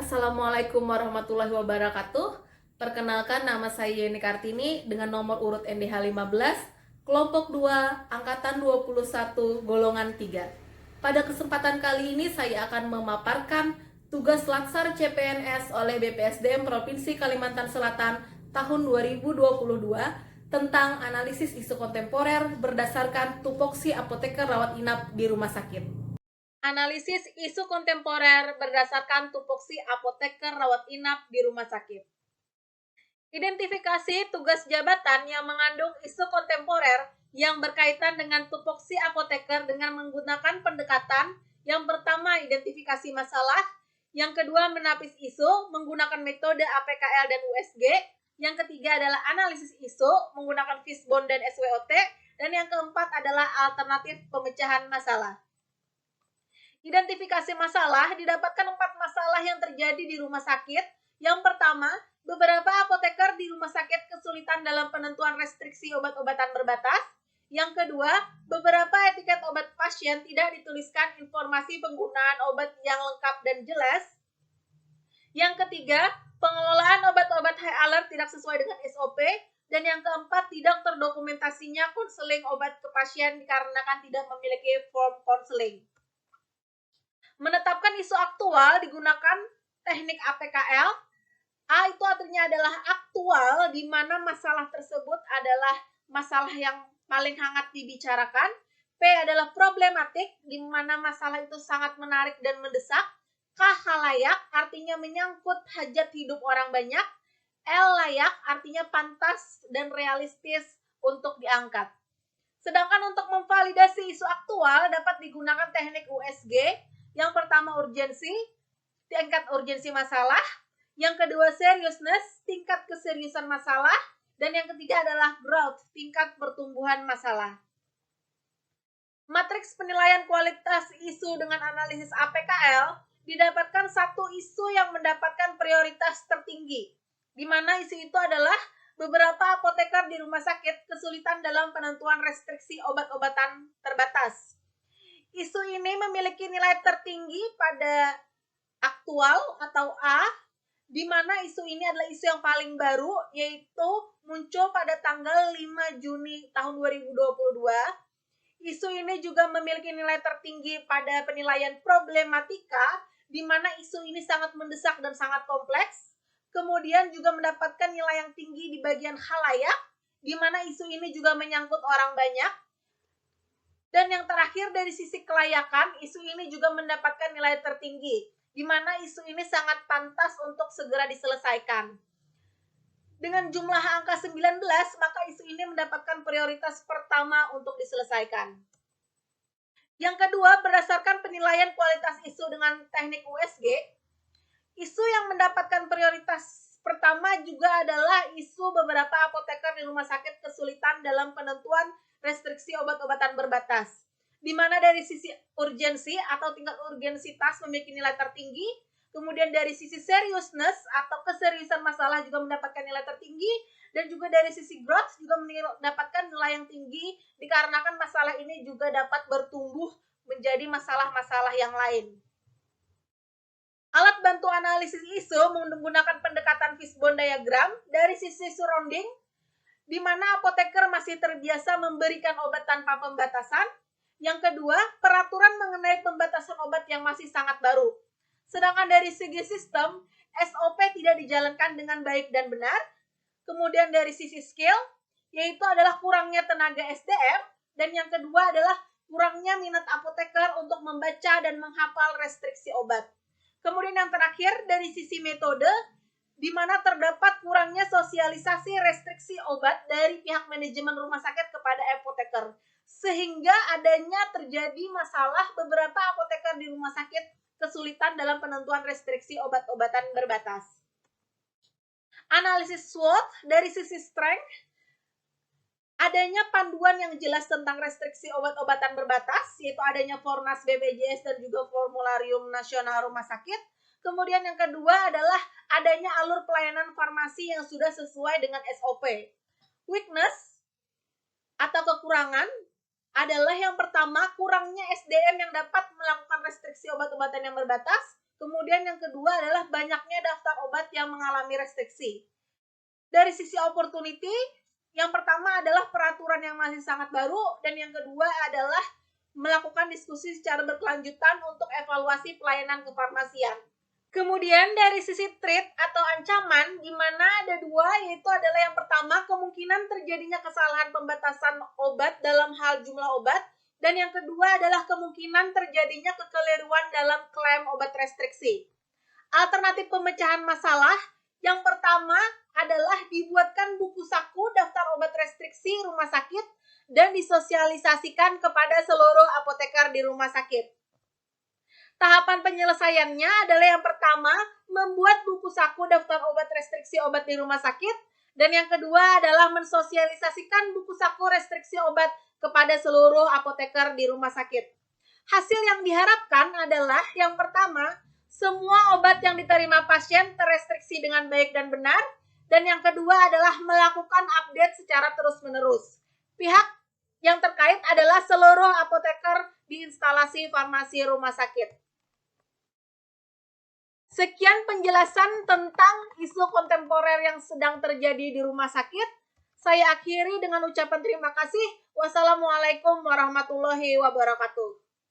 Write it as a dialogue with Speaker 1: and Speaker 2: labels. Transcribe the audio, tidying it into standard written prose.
Speaker 1: Assalamualaikum warahmatullahi wabarakatuh. Perkenalkan, nama saya Yeni Kartini dengan nomor urut NDH 15, kelompok 2, angkatan 21, golongan 3. Pada kesempatan kali ini saya akan memaparkan tugas Latsar CPNS oleh BPSDM Provinsi Kalimantan Selatan tahun 2022 tentang analisis isu kontemporer berdasarkan tupoksi apoteker rawat inap di rumah sakit. Analisis isu kontemporer berdasarkan tupoksi apoteker rawat inap di rumah sakit. Identifikasi tugas jabatan yang mengandung isu kontemporer yang berkaitan dengan tupoksi apoteker dengan menggunakan pendekatan yang pertama identifikasi masalah, yang kedua menapis isu menggunakan metode APKL dan USG, yang ketiga adalah analisis isu menggunakan fishbone dan SWOT, dan yang keempat adalah alternatif pemecahan masalah. Identifikasi masalah, didapatkan 4 masalah yang terjadi di rumah sakit. Yang pertama, beberapa apoteker di rumah sakit kesulitan dalam penentuan restriksi obat-obatan berbatas. Yang kedua, beberapa etiket obat pasien tidak dituliskan informasi penggunaan obat yang lengkap dan jelas. Yang ketiga, pengelolaan obat-obat high alert tidak sesuai dengan SOP. Dan yang keempat, tidak terdokumentasinya konseling obat ke pasien dikarenakan tidak memiliki form konseling. Menetapkan isu aktual digunakan teknik APKL. A itu artinya adalah aktual, di mana masalah tersebut adalah masalah yang paling hangat dibicarakan. P adalah problematik, di mana masalah itu sangat menarik dan mendesak. K halayak, artinya menyangkut hajat hidup orang banyak. L layak, artinya pantas dan realistis untuk diangkat. Sedangkan untuk memvalidasi isu aktual dapat digunakan teknik USG. Yang pertama urgensi, tingkat urgensi masalah. Yang kedua seriousness, tingkat keseriusan masalah. Dan yang ketiga adalah growth, tingkat pertumbuhan masalah. Matriks penilaian kualitas isu dengan analisis APKL didapatkan satu isu yang mendapatkan prioritas tertinggi, di mana isu itu adalah beberapa apoteker di rumah sakit kesulitan dalam penentuan restriksi obat-obatan terbatas. Isu ini memiliki nilai tertinggi pada aktual atau A, di mana isu ini adalah isu yang paling baru, yaitu muncul pada tanggal 5 Juni tahun 2022. Isu ini juga memiliki nilai tertinggi pada penilaian problematika, di mana isu ini sangat mendesak dan sangat kompleks. Kemudian juga mendapatkan nilai yang tinggi di bagian halayak, di mana isu ini juga menyangkut orang banyak. Dan yang terakhir dari sisi kelayakan, isu ini juga mendapatkan nilai tertinggi, di mana isu ini sangat pantas untuk segera diselesaikan. Dengan jumlah angka 19, maka isu ini mendapatkan prioritas pertama untuk diselesaikan. Yang kedua, berdasarkan penilaian kualitas isu dengan teknik USG, isu yang mendapatkan prioritas pertama juga adalah isu beberapa apoteker di rumah sakit kesulitan dalam penentuan restriksi obat-obatan berbatas, di mana dari sisi urgensi atau tingkat urgensitas memiliki nilai tertinggi, kemudian dari sisi seriousness atau keseriusan masalah juga mendapatkan nilai tertinggi, dan juga dari sisi growth juga mendapatkan nilai yang tinggi dikarenakan masalah ini juga dapat bertumbuh menjadi masalah-masalah yang lain. Alat bantu analisis isu menggunakan pendekatan fishbone diagram dari sisi surrounding, di mana apoteker masih terbiasa memberikan obat tanpa pembatasan. Yang kedua, peraturan mengenai pembatasan obat yang masih sangat baru. Sedangkan dari segi sistem, SOP tidak dijalankan dengan baik dan benar. Kemudian dari sisi skill, yaitu adalah kurangnya tenaga SDM. Dan yang kedua adalah kurangnya minat apoteker untuk membaca dan menghafal restriksi obat. Kemudian yang terakhir dari sisi metode, di mana terdapat kurangnya sosialisasi restriksi obat dari pihak manajemen rumah sakit kepada apoteker, sehingga adanya terjadi masalah beberapa apoteker di rumah sakit kesulitan dalam penentuan restriksi obat-obatan berbatas. Analisis SWOT dari sisi strength, adanya panduan yang jelas tentang restriksi obat-obatan berbatas, yaitu adanya Fornas BPJS dan juga Formularium Nasional Rumah Sakit. Kemudian yang kedua adalah adanya alur pelayanan farmasi yang sudah sesuai dengan SOP. Weakness atau kekurangan adalah yang pertama, kurangnya SDM yang dapat melakukan restriksi obat-obatan yang berbatas. Kemudian yang kedua adalah banyaknya daftar obat yang mengalami restriksi. Dari sisi opportunity, yang pertama adalah peraturan yang masih sangat baru, dan yang kedua adalah melakukan diskusi secara berkelanjutan untuk evaluasi pelayanan kefarmasian. Kemudian dari sisi threat atau ancaman, di mana ada dua, yaitu adalah yang pertama, kemungkinan terjadinya kesalahan pembatasan obat dalam hal jumlah obat, dan yang kedua adalah kemungkinan terjadinya kekeliruan dalam klaim obat restriksi. Alternatif pemecahan masalah, yang pertama adalah dibuatkan buku saku daftar obat restriksi rumah sakit dan disosialisasikan kepada seluruh apoteker di rumah sakit. Tahapan penyelesaiannya adalah yang pertama, membuat buku saku daftar obat restriksi obat di rumah sakit, dan yang kedua adalah mensosialisasikan buku saku restriksi obat kepada seluruh apoteker di rumah sakit. Hasil yang diharapkan adalah yang pertama, semua obat yang diterima pasien terrestriksi dengan baik dan benar, dan yang kedua adalah melakukan update secara terus-menerus. Pihak yang terkait adalah seluruh apoteker di instalasi farmasi rumah sakit. Sekian penjelasan tentang isu kontemporer yang sedang terjadi di rumah sakit. Saya akhiri dengan ucapan terima kasih. Wassalamualaikum warahmatullahi wabarakatuh.